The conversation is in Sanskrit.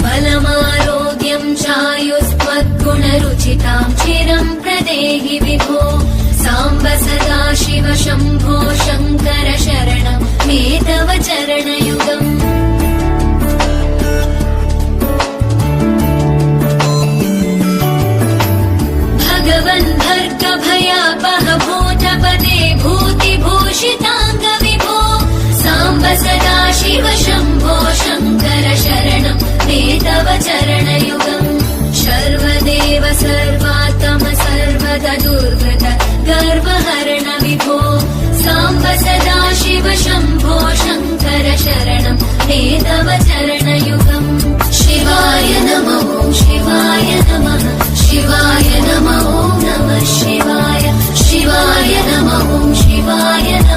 बलमारोग्यं चायुस्त्वद्गुणरुचितां चिरं प्रदेहि विभो साम्ब सदा शिव शम्भो शङ्कर शरणं मे तव चरणयुगम् भगवन् भर्गभयापह भूतपते भूतिभूषिताङ्ग विभो साम्ब सदा शिव शम्भो शङ्कर शरणं मे तव चरणयुगम् सर्वदेव सर्वात्म सर्वदा दुर्गत गर्वहरण विभो साम्ब सदा शिव शम्भो शङ्कर शरणं मे तव चरणयुगम् शिवाय नमः शिवाय नमः शिवाय नमः नमः शिवाय शिवाय नमः शिवाय नमः